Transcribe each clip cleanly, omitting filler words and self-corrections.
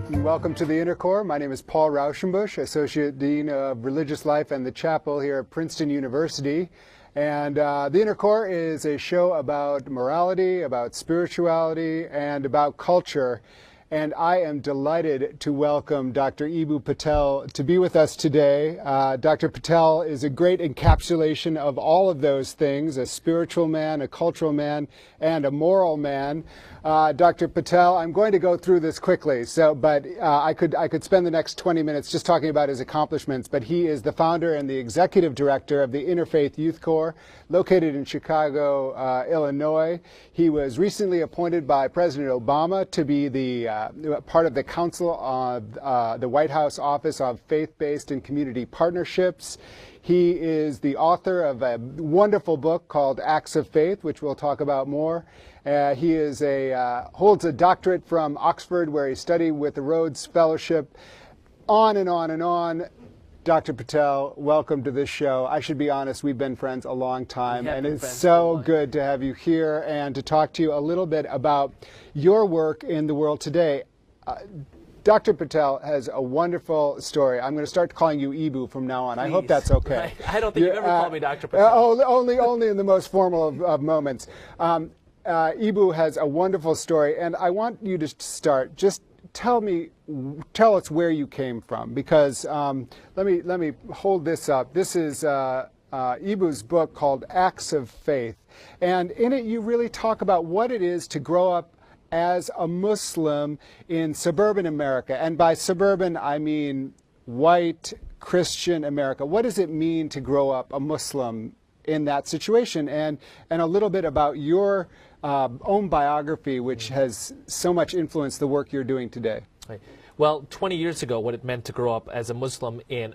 and welcome to the Inner Core. My name is Paul Rauschenbusch, Associate Dean of Religious Life and the Chapel here at Princeton University. And the Inner Core is a show about morality, about spirituality, and about culture. And I am delighted to welcome Dr. Eboo Patel to be with us today. Dr. Patel is a great encapsulation of all of those things, a spiritual man, a cultural man, and a moral man. Dr. Patel, I'm going to go through this quickly, but I could spend the next 20 minutes just talking about his accomplishments, but he is the founder and the executive director of the Interfaith Youth Corps, located in Chicago, Illinois. He was recently appointed by President Obama to be the part of the Council of the White House Office of Faith-Based and Community Partnerships. He is the author of a wonderful book called Acts of Faith, which we'll talk about more. He is holds a doctorate from Oxford, where he studied with the Rhodes Fellowship. On and on and on. Dr. Patel, welcome to this show. I should be honest, we've been friends a long time, and it's so good to have you here and to talk to you a little bit about your work in the world today. Dr. Patel has a wonderful story. I'm going to start calling you Eboo from now on. Please. I hope that's okay. Right. I don't think you've ever called me Dr. Patel. Only in the most formal of moments. Eboo has a wonderful story, and I want you to start. Just tell us where you came from, because let me hold this up. This is Eboo's book called Acts of Faith, and in it you really talk about what it is to grow up as a Muslim in suburban America. And by suburban, I mean white Christian America. What does it mean to grow up a Muslim in that situation? And a little bit about your own biography, which has so much influenced the work you're doing today. Right. Well, 20 years ago, what it meant to grow up as a Muslim in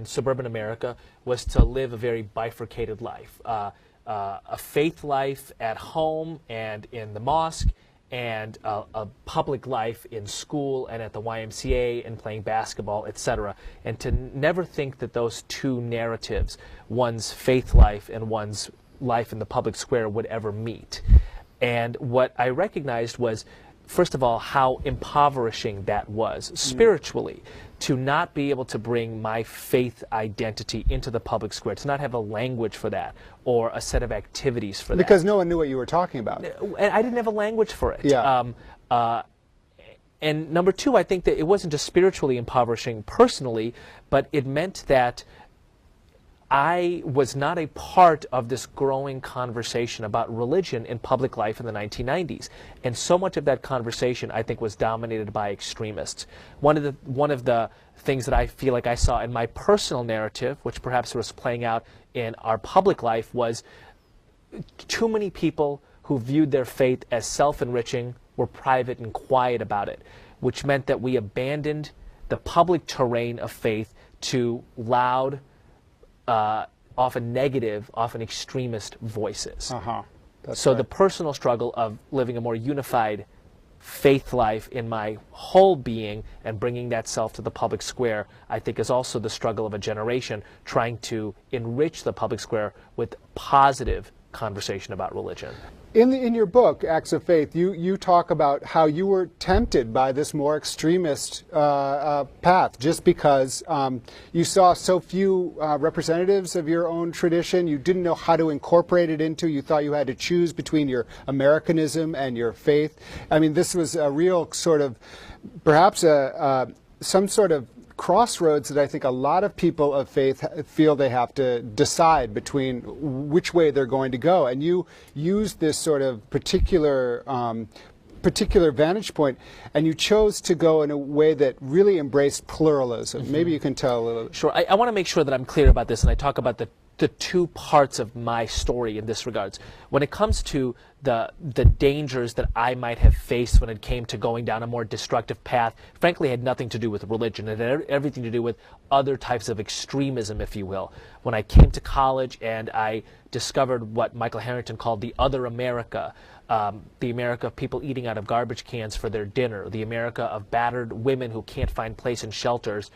suburban America was to live a very bifurcated life. A faith life at home and in the mosque, and a public life in school and at the YMCA and playing basketball, etc. And to never think that those two narratives, one's faith life and one's life in the public square, would ever meet. And what I recognized was, first of all, how impoverishing that was spiritually, to not be able to bring my faith identity into the public square, to not have a language for that or a set of activities for that. Because no one knew what you were talking about. And I didn't have a language for it. Yeah. And number two, I think that it wasn't just spiritually impoverishing personally, but it meant that I was not a part of this growing conversation about religion in public life in the 1990s. And so much of that conversation, I think, was dominated by extremists. One of the things that I feel like I saw in my personal narrative, which perhaps was playing out in our public life, was too many people who viewed their faith as self-enriching were private and quiet about it, which meant that we abandoned the public terrain of faith to loud, often negative, often extremist voices. So the personal struggle of living a more unified faith life in my whole being and bringing that self to the public square, I think, is also the struggle of a generation trying to enrich the public square with positive conversation about religion. In your book, Acts of Faith, you talk about how you were tempted by this more extremist path just because you saw so few representatives of your own tradition. You didn't know how to incorporate it into. You thought you had to choose between your Americanism and your faith. I mean, this was a real sort of, perhaps some sort of crossroads that I think a lot of people of faith feel they have to decide between which way they're going to go. And you use this sort of particular vantage point, and you chose to go in a way that really embraced pluralism. Maybe you can tell a little. Sure. I want to make sure that I'm clear about this, and I talk about the two parts of my story in this regards. When it comes to the dangers that I might have faced when it came to going down a more destructive path, frankly, had nothing to do with religion. It had everything to do with other types of extremism, if you will. When I came to college and I discovered what Michael Harrington called the other America, the America of people eating out of garbage cans for their dinner, the America of battered women who can't find place in shelters,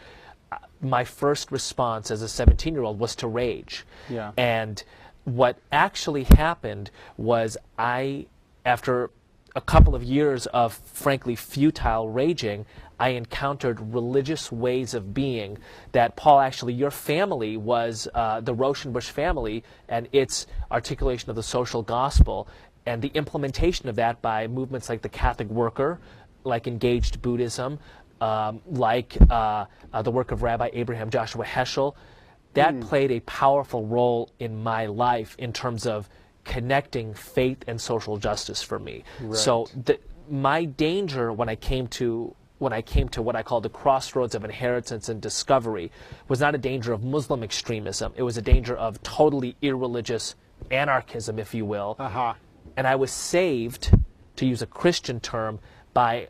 my first response as a 17-year-old was to rage. Yeah. And what actually happened was after a couple of years of frankly futile raging, I encountered religious ways of being that, Paul, actually your family was the Rauschenbusch family and its articulation of the social gospel and the implementation of that by movements like the Catholic Worker, like Engaged Buddhism, like the work of Rabbi Abraham Joshua Heschel. That played a powerful role in my life in terms of connecting faith and social justice for me. Right. So my danger when I came to what I call the crossroads of inheritance and discovery was not a danger of Muslim extremism. It was a danger of totally irreligious anarchism, if you will. And I was saved, to use a Christian term, by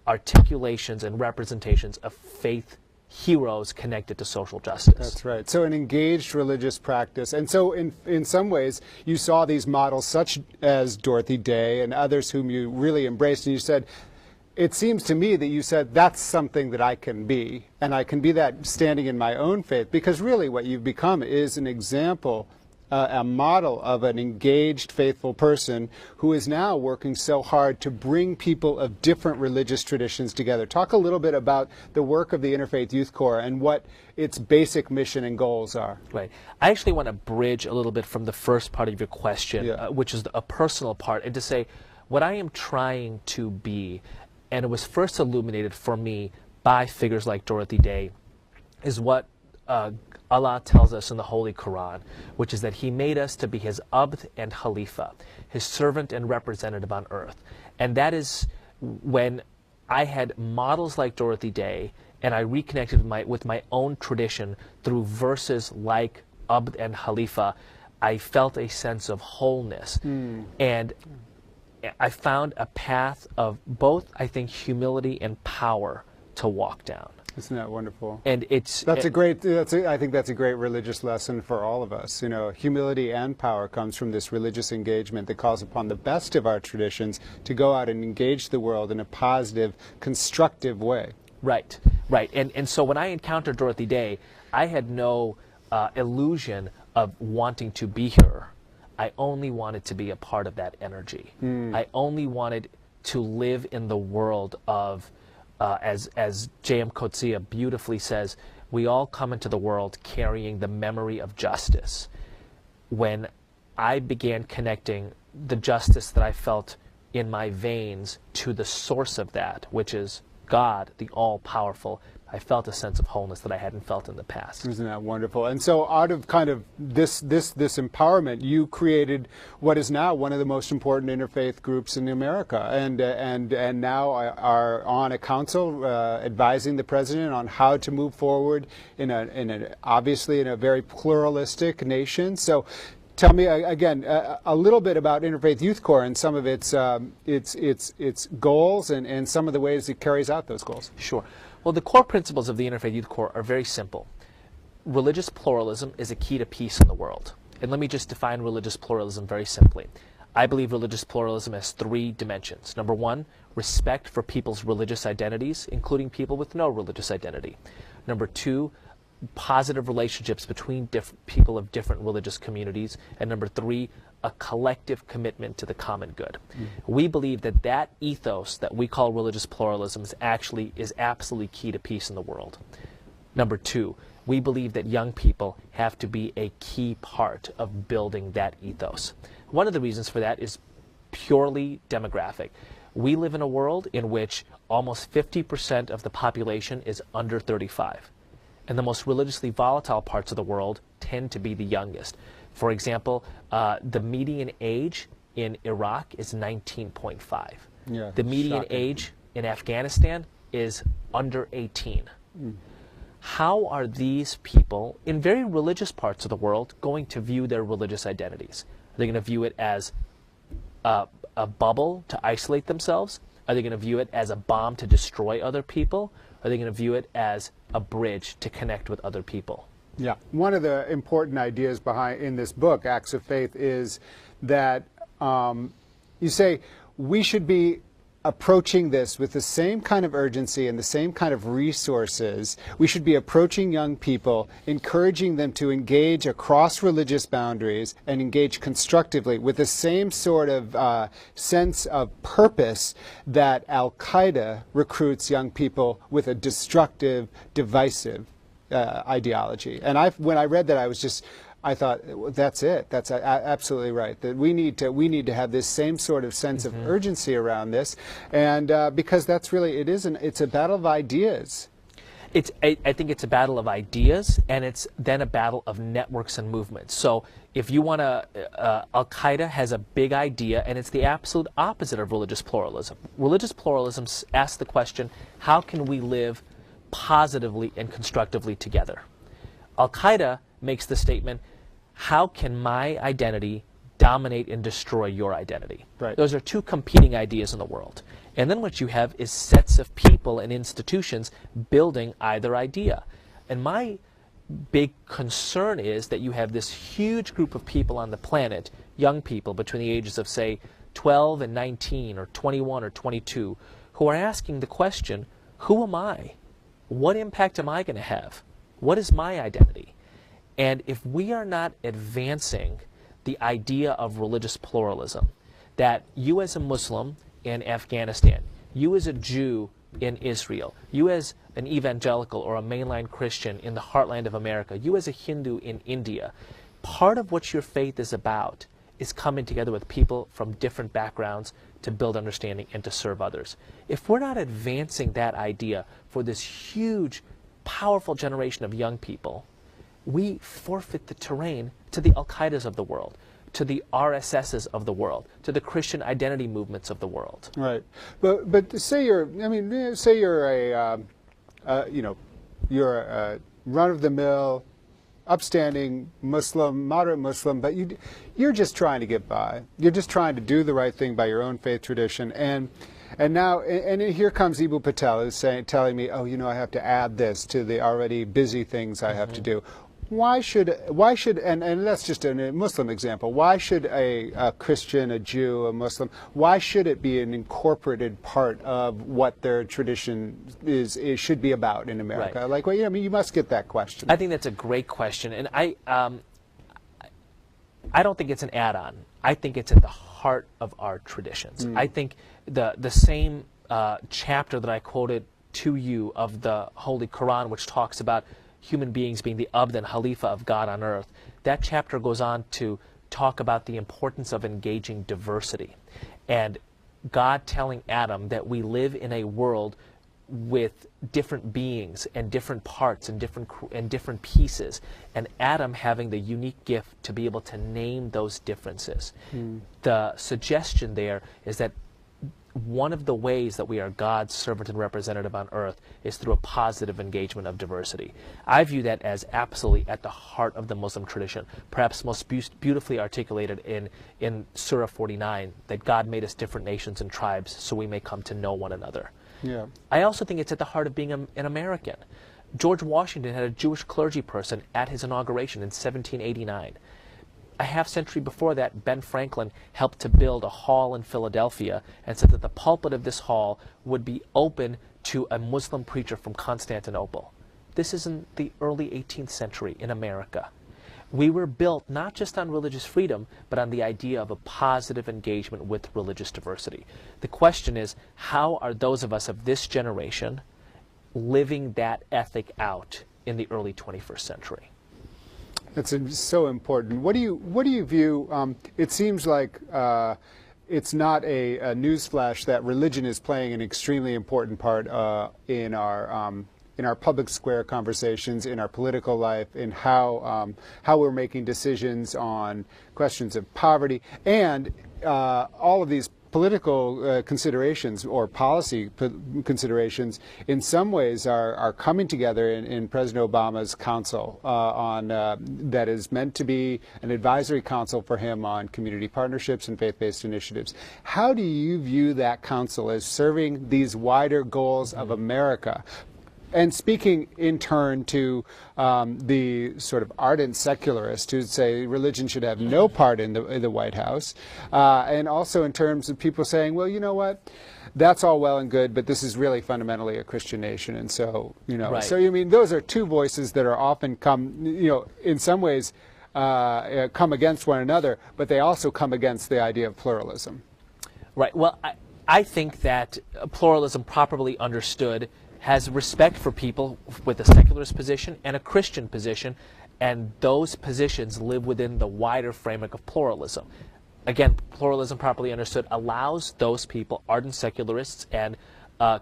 articulations and representations of faith heroes connected to social justice. That's right. So an engaged religious practice. And so in some ways, you saw these models such as Dorothy Day and others whom you really embraced, and you said, it seems to me that you said, that's something that I can be, and I can be that standing in my own faith, because really what you've become is an example, a model of an engaged, faithful person who is now working so hard to bring people of different religious traditions together. Talk a little bit about the work of the Interfaith Youth Corps and what its basic mission and goals are. Right. I actually want to bridge a little bit from the first part of your question, which is a personal part, and to say what I am trying to be, and it was first illuminated for me by figures like Dorothy Day, is what Allah tells us in the Holy Quran, which is that He made us to be His Abd and Khalifa, His servant and representative on earth. And that is when I had models like Dorothy Day, and I reconnected with my own tradition through verses like Abd and Khalifa, I felt a sense of wholeness. And I found a path of both, I think, humility and power to walk down. Isn't that wonderful? And I think that's a great religious lesson for all of us. You know, humility and power comes from this religious engagement that calls upon the best of our traditions to go out and engage the world in a positive, constructive way. Right, right. And so when I encountered Dorothy Day, I had no illusion of wanting to be her. I only wanted to be a part of that energy. I only wanted to live in the world of, as J.M. Coetzee beautifully says, we all come into the world carrying the memory of justice. When I began connecting the justice that I felt in my veins to the source of that, which is God, the all-powerful, I felt a sense of wholeness that I hadn't felt in the past. Isn't that wonderful? And so out of kind of this empowerment, you created what is now one of the most important interfaith groups in America, and now are on a council advising the president on how to move forward obviously in a very pluralistic nation. So tell me again a little bit about Interfaith Youth Corps and some of its goals and some of the ways it carries out those goals. Sure. Well, the core principles of the Interfaith Youth Corps are very simple. Religious pluralism is a key to peace in the world. And let me just define religious pluralism very simply. I believe religious pluralism has three dimensions. Number one, respect for people's religious identities, including people with no religious identity. Number two, positive relationships between people of different religious communities. And number three, a collective commitment to the common good. We believe that that ethos that we call religious pluralism is absolutely key to peace in the world. Number two, we believe that young people have to be a key part of building that ethos. One of the reasons for that is purely demographic. We live in a world in which almost 50% of the population is under 35. And the most religiously volatile parts of the world tend to be the youngest. For example, the median age in Iraq is 19.5. Yeah, the median age in Afghanistan is under 18. How are these people in very religious parts of the world going to view their religious identities? Are they going to view it as a bubble to isolate themselves? Are they going to view it as a bomb to destroy other people? Are they going to view it as a bridge to connect with other people? Yeah, one of the important ideas in this book, Acts of Faith, is that you say we should be approaching this with the same kind of urgency and the same kind of resources. We should be approaching young people, encouraging them to engage across religious boundaries and engage constructively with the same sort of sense of purpose that Al-Qaeda recruits young people with a destructive, divisive ideology. And when I read that, I thought, that's it. That's absolutely right. That we need to have this same sort of sense of urgency around this, and because that's really it's a battle of ideas. I think it's a battle of ideas, and it's then a battle of networks and movements. So if you want to, Al-Qaeda has a big idea, and it's the absolute opposite of religious pluralism. Religious pluralism asks the question, how can we live positively and constructively together? Al-Qaeda makes the statement, how can my identity dominate and destroy your identity? Right. Those are two competing ideas in the world. And then what you have is sets of people and institutions building either idea. And my big concern is that you have this huge group of people on the planet, young people between the ages of, say, 12 and 19 or 21 or 22, who are asking the question, who am I? What impact am I going to have? What is my identity? And if we are not advancing the idea of religious pluralism, that you as a Muslim in Afghanistan, you as a Jew in Israel, you as an evangelical or a mainline Christian in the heartland of America, you as a Hindu in India, part of what your faith is about is coming together with people from different backgrounds to build understanding and to serve others. If we're not advancing that idea for this huge, powerful generation of young people, we forfeit the terrain to the Al-Qaedas of the world, to the RSSs of the world, to the Christian identity movements of the world. Right, but say you're you're a run-of-the-mill, upstanding Muslim, moderate Muslim, but you're just trying to get by. You're just trying to do the right thing by your own faith tradition, and now here comes Ibu Patel, who's telling me, oh, I have to add this to the already busy things I have to do. Why should, and that's just a Muslim example, why should a Christian, a Jew, a Muslim, why should it be an incorporated part of what their tradition should be about in America? Right. Like, well, you must get that question. I think that's a great question, and I don't think it's an add-on. I think it's at the heart of our traditions. I think the same chapter that I quoted to you of the Holy Quran, which talks about human beings being the Abd and Khalifa of God on earth, that chapter goes on to talk about the importance of engaging diversity. And God telling Adam that we live in a world with different beings and different parts and different pieces, and Adam having the unique gift to be able to name those differences. The suggestion there is that one of the ways that we are God's servant and representative on earth is through a positive engagement of diversity. I view that as absolutely at the heart of the Muslim tradition, perhaps most beautifully articulated in Surah 49, that God made us different nations and tribes so we may come to know one another. Yeah. I also think it's at the heart of being an American. George Washington had a Jewish clergy person at his inauguration in 1789. A half-century before that, Ben Franklin helped to build a hall in Philadelphia and said that the pulpit of this hall would be open to a Muslim preacher from Constantinople. This is in the early 18th century in America. We were built not just on religious freedom, but on the idea of a positive engagement with religious diversity. The question is, how are those of us of this generation living that ethic out in the early 21st century? That's so important. What do you view? It seems like it's not a newsflash that religion is playing an extremely important part in our public square conversations, in our political life, in how we're making decisions on questions of poverty, and all of these political considerations or policy considerations in some ways are coming together in President Obama's council that is meant to be an advisory council for him on community partnerships and faith-based initiatives. How do you view that council as serving these wider goals of America? And speaking in turn to the sort of ardent secularists who say religion should have no part in the White House, and also in terms of people saying, well, you know what, that's all well and good, but this is really fundamentally a Christian nation, and so, you know, right. so you mean those are two voices that are often in some ways come against one another, but they also come against the idea of pluralism. Right. Well, I think that pluralism, properly understood, has respect for people with a secularist position and a Christian position, and those positions live within the wider framework of pluralism. Again, pluralism, properly understood, allows those people, ardent secularists and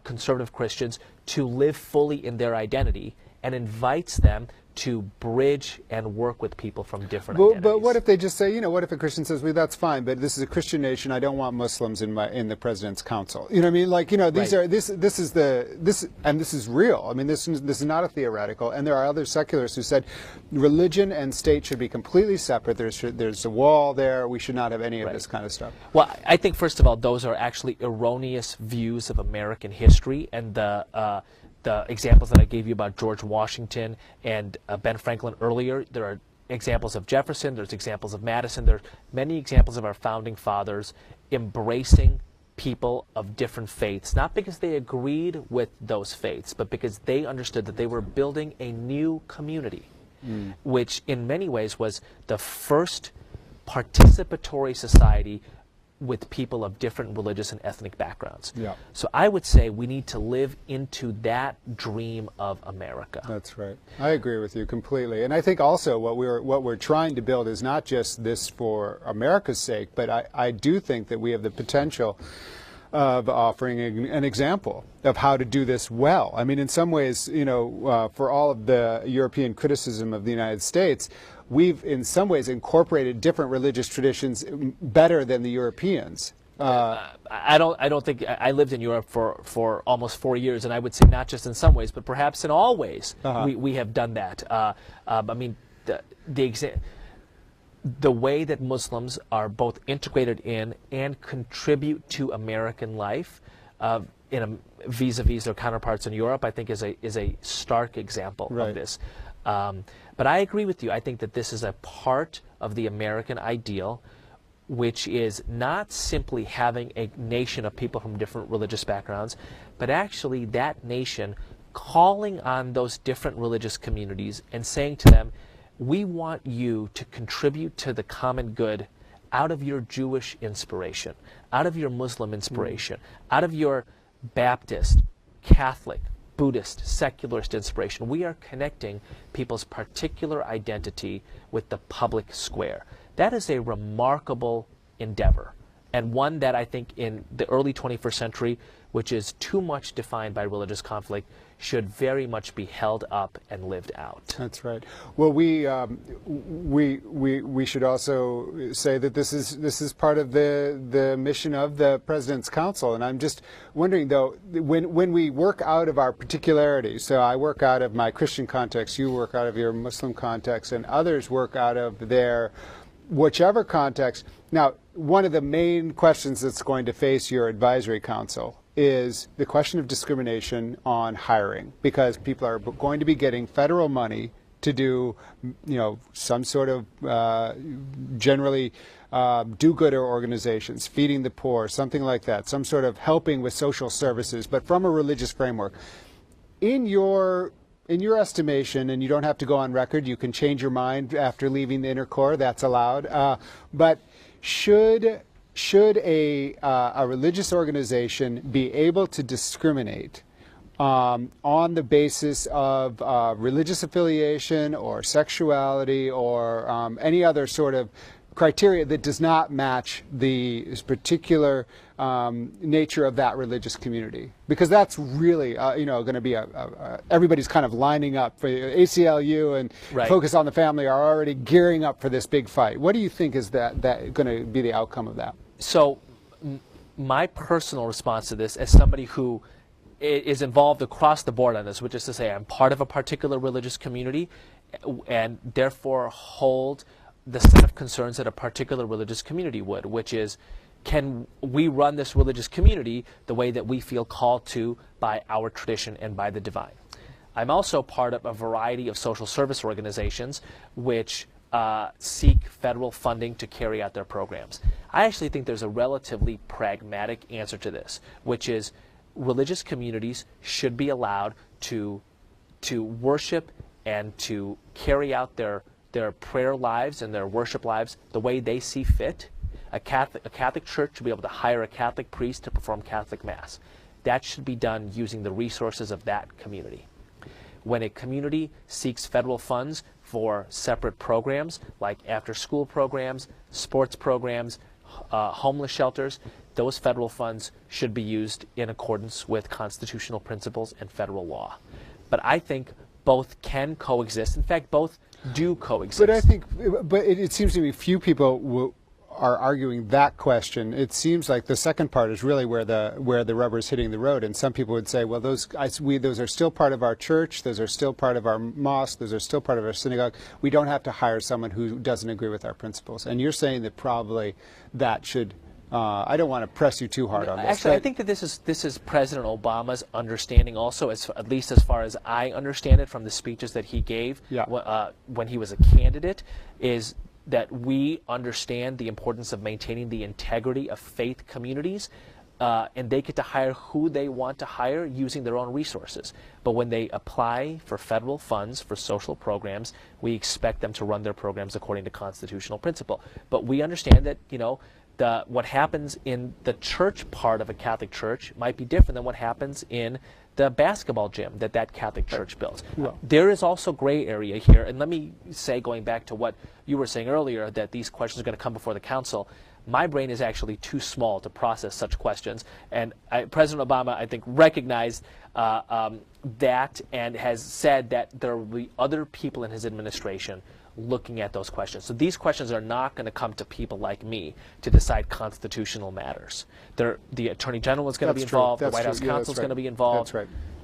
conservative Christians, to live fully in their identity and invites them to bridge and work with people from different identities. But what if they just say, you know, what if a Christian says, well, that's fine, but this is a Christian nation, I don't want Muslims in the president's council. You know what I mean? Like, you know, these right. are this is real. I mean, this is not a theoretical. And there are other secularists who said religion and state should be completely separate. There's a wall there. We should not have any of right. this kind of stuff. Well, I think first of all, those are actually erroneous views of American history, and the examples that I gave you about George Washington and Ben Franklin earlier, there are examples of Jefferson, there's examples of Madison, there's many examples of our founding fathers embracing people of different faiths, not because they agreed with those faiths, but because they understood that they were building a new community, which in many ways was the first participatory society with people of different religious and ethnic backgrounds. Yeah. So I would say we need to live into that dream of America. That's right. I agree with you completely. And I think also what we're trying to build is not just this for America's sake, but I do think that we have the potential of offering an example of how to do this well. I mean, in some ways, you know, for all of the European criticism of the United States, we've in some ways incorporated different religious traditions better than the Europeans. I don't think I lived in Europe for almost 4 years, and I would say not just in some ways, but perhaps in all ways we have done that. I mean, the way that Muslims are both integrated in and contribute to American life vis-a-vis their counterparts in Europe, I think is a stark example right. of this. But I agree with you. I think that this is a part of the American ideal, which is not simply having a nation of people from different religious backgrounds, but actually that nation calling on those different religious communities and saying to them, we want you to contribute to the common good out of your Jewish inspiration, out of your Muslim inspiration, out of your Baptist, Catholic, Buddhist, secularist inspiration. We are connecting people's particular identity with the public square. That is a remarkable endeavor, and one that I think in the early 21st century, which is too much defined by religious conflict, should very much be held up and lived out. That's right. Well, we should also say that this is part of the mission of the President's Council, and I'm just wondering though, when we work out of our particularities, so I work out of my Christian context, you work out of your Muslim context, and others work out of their whichever context. Now, one of the main questions that's going to face your advisory council is the question of discrimination on hiring, because people are going to be getting federal money to do, you know, some sort of generally do-gooder organizations, feeding the poor, something like that, some sort of helping with social services, but from a religious framework. In your estimation, and you don't have to go on record, you can change your mind after leaving the inner core, that's allowed, but should a religious organization be able to discriminate on the basis of religious affiliation or sexuality or any other sort of criteria that does not match the particular nature of that religious community? Because that's really, going to be everybody's kind of lining up for ACLU and right. Focus on the Family are already gearing up for this big fight. What do you think is that going to be the outcome of that? So my personal response to this, as somebody who is involved across the board on this, which is to say I'm part of a particular religious community and therefore hold the set of concerns that a particular religious community would, which is, can we run this religious community the way that we feel called to by our tradition and by the divine? I'm also part of a variety of social service organizations which seek federal funding to carry out their programs. I actually think there's a relatively pragmatic answer to this, which is religious communities should be allowed to worship and to carry out their prayer lives and their worship lives the way they see fit. A Catholic church should be able to hire a Catholic priest to perform Catholic Mass. That should be done using the resources of that community. When a community seeks federal funds for separate programs, like after-school programs, sports programs, homeless shelters, those federal funds should be used in accordance with constitutional principles and federal law. But I think both can coexist. In fact, both do coexist. But I think, it seems to me few people are arguing that question. It seems like the second part is really where the rubber is hitting the road. And some people would say, well, those are still part of our church. Those are still part of our mosque. Those are still part of our synagogue. We don't have to hire someone who doesn't agree with our principles. And you're saying that probably that should. I don't want to press you too hard on this. Actually, I think that this is President Obama's understanding also, at least as far as I understand it from the speeches that he gave when he was a candidate, is that we understand the importance of maintaining the integrity of faith communities, and they get to hire who they want to hire using their own resources. But when they apply for federal funds for social programs, we expect them to run their programs according to constitutional principle. But we understand that, what happens in the church part of a Catholic church might be different than what happens in the basketball gym that Catholic church builds. Yeah. There is also gray area here, and let me say, going back to what you were saying earlier, that these questions are going to come before the council, my brain is actually too small to process such questions, and President Obama, I think, recognized that and has said that there will be other people in his administration looking at those questions. So these questions are not going to come to people like me to decide constitutional matters. The Attorney General is going to be involved, the White House Counsel is going to be involved,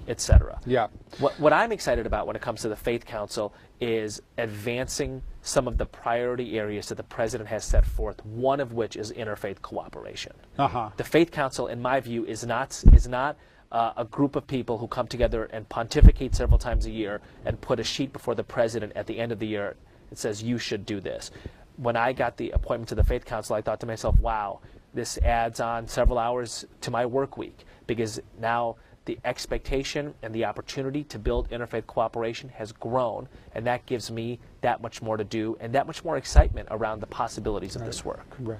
etc. Yeah. What I'm excited about when it comes to the Faith Council is advancing some of the priority areas that the President has set forth, one of which is interfaith cooperation. The Faith Council, in my view, is not a group of people who come together and pontificate several times a year and put a sheet before the President at the end of the year. It says, you should do this. When I got the appointment to the Faith Council, I thought to myself, wow, this adds on several hours to my work week, because now the expectation and the opportunity to build interfaith cooperation has grown, and that gives me that much more to do and that much more excitement around the possibilities of this work. Right.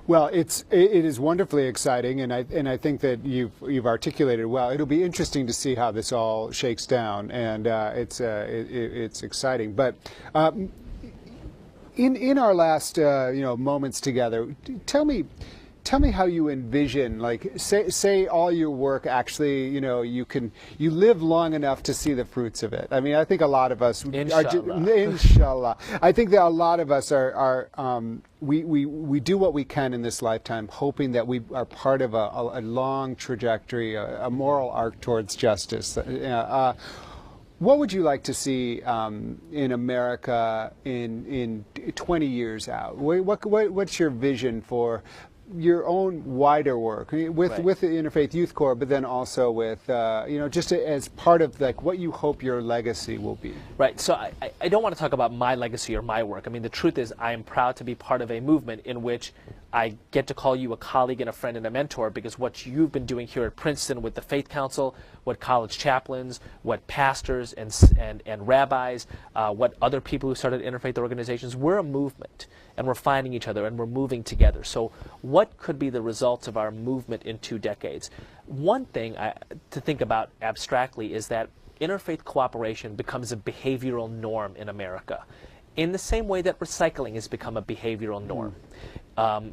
Well, it is wonderfully exciting, and I think that you've articulated well. It'll be interesting to see how this all shakes down, and it's exciting. But in our last moments together, tell me how you envision, like, say all your work actually, you live long enough to see the fruits of it. I mean, I think a lot of us, inshallah. I think that a lot of us we do what we can in this lifetime, hoping that we are part of a long trajectory, a moral arc towards justice. What would you like to see in America in 20 years out? What's your vision for your own wider work with the Interfaith Youth Corps, but then also with just as part of like what you hope your legacy will be? Right. So I don't want to talk about my legacy or my work. I mean, the truth is I am proud to be part of a movement in which I get to call you a colleague and a friend and a mentor, because what you've been doing here at Princeton with the Faith Council, what college chaplains, what pastors and rabbis, what other people who started interfaith organizations, we're a movement, and we're finding each other and we're moving together. So what could be the results of our movement in 2 decades? One thing to think about abstractly is that interfaith cooperation becomes a behavioral norm in America, in the same way that recycling has become a behavioral norm.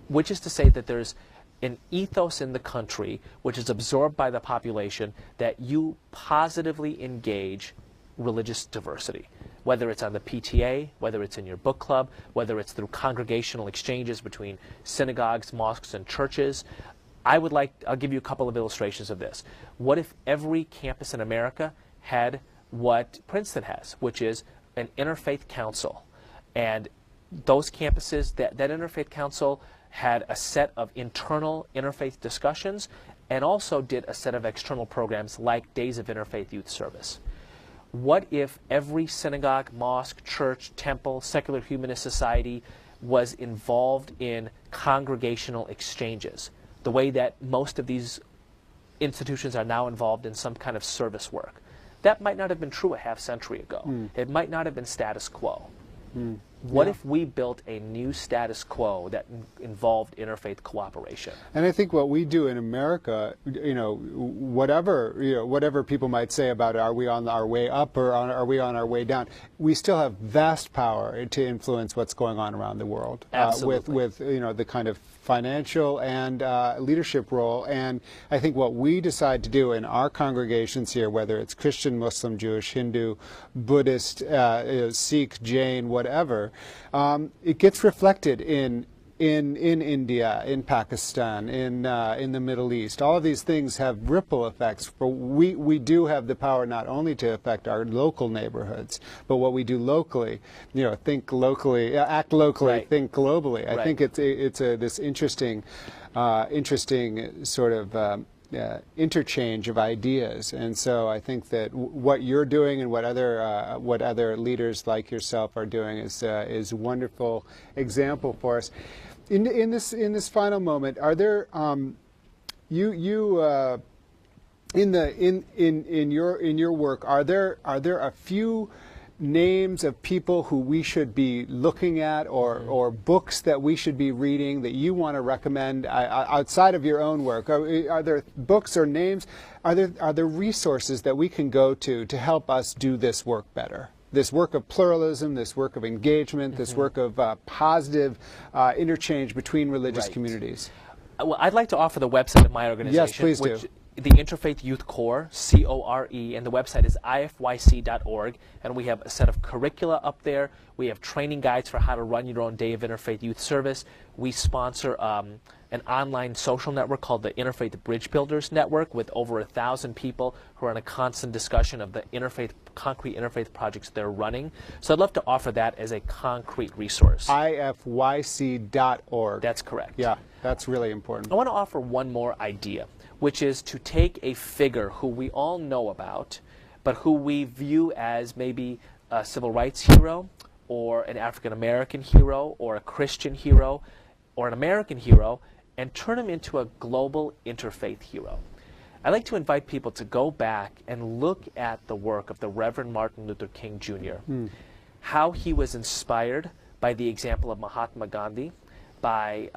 Which is to say that there's an ethos in the country which is absorbed by the population that you positively engage religious diversity, whether it's on the PTA, whether it's in your book club, whether it's through congregational exchanges between synagogues, mosques, and churches. I'll give you a couple of illustrations of this. What if every campus in America had what Princeton has, which is an interfaith council? And those campuses, that interfaith council had a set of internal interfaith discussions, and also did a set of external programs like Days of Interfaith Youth Service. What if every synagogue, mosque, church, temple, secular humanist society was involved in congregational exchanges, the way that most of these institutions are now involved in some kind of service work? That might not have been true a half century ago. It might not have been status quo. What if we built a new status quo that involved interfaith cooperation? And I think what we do in America, whatever people might say about are we on our way up or are we on our way down, we still have vast power to influence what's going on around the world. Absolutely. With the kind of financial and leadership role. And I think what we decide to do in our congregations here, whether it's Christian, Muslim, Jewish, Hindu, Buddhist, Sikh, Jain, whatever, it gets reflected in India, in Pakistan, in the Middle East. All of these things have ripple effects. For we do have the power not only to affect our local neighborhoods, but what we do locally. Think locally, act locally, right. Think globally. I Right. think it's this interesting sort of interchange of ideas, and so I think that what you're doing and what other leaders like yourself are doing is a wonderful example for us. In this final moment, are there in your work, are there a few names of people who we should be looking at, or books that we should be reading that you want to recommend outside of your own work? Are there books or names? Are there resources that we can go to help us do this work better? This work of pluralism, this work of engagement, this work of positive interchange between religious Right. communities. Well, I'd like to offer the website of my organization. Yes, please do. The Interfaith Youth Corps, CORE, and the website is ifyc.org, and we have a set of curricula up there. We have training guides for how to run your own Day of Interfaith Youth Service. We sponsor an online social network called the Interfaith Bridge Builders Network with over 1,000 people who are in a constant discussion of the concrete interfaith projects they're running. So I'd love to offer that as a concrete resource. ifyc.org. That's correct. Yeah, that's really important. I want to offer one more idea, which is to take a figure who we all know about, but who we view as maybe a civil rights hero, or an African-American hero, or a Christian hero, or an American hero, and turn him into a global interfaith hero. I'd like to invite people to go back and look at the work of the Reverend Martin Luther King Jr., how he was inspired by the example of Mahatma Gandhi, by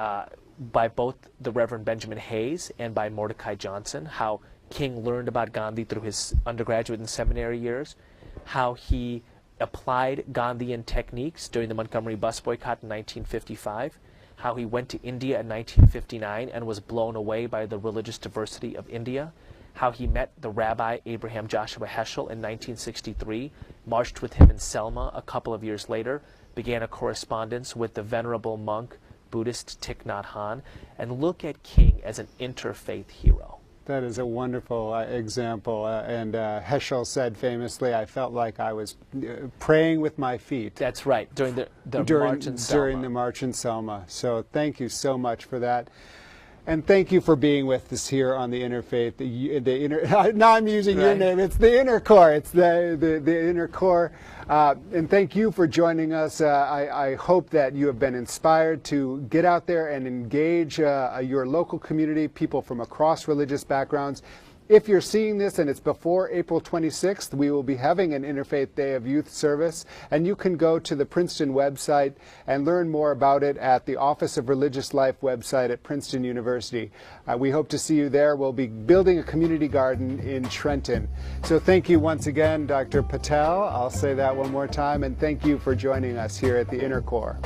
both the Reverend Benjamin Hayes and by Mordecai Johnson, how King learned about Gandhi through his undergraduate and seminary years, how he applied Gandhian techniques during the Montgomery bus boycott in 1955, how he went to India in 1959 and was blown away by the religious diversity of India, how he met the Rabbi Abraham Joshua Heschel in 1963, marched with him in Selma a couple of years later, began a correspondence with the venerable monk Buddhist Thich Nhat Hanh, and look at King as an interfaith hero. That is a wonderful example. And Heschel said famously, I felt like I was praying with my feet. That's right, during the march in Selma. During the march in Selma. So thank you so much for that. And thank you for being with us here on the Interfaith. Now I'm using your name. It's the Inner Core. It's the Inner Core. And thank you for joining us. I hope that you have been inspired to get out there and engage your local community, people from across religious backgrounds. If you're seeing this and it's before April 26th, we will be having an Interfaith Day of Youth Service, and you can go to the Princeton website and learn more about it at the Office of Religious Life website at Princeton University. We hope to see you there. We'll be building a community garden in Trenton. So thank you once again, Dr. Patel. I'll say that one more time, and thank you for joining us here at the Inner Core.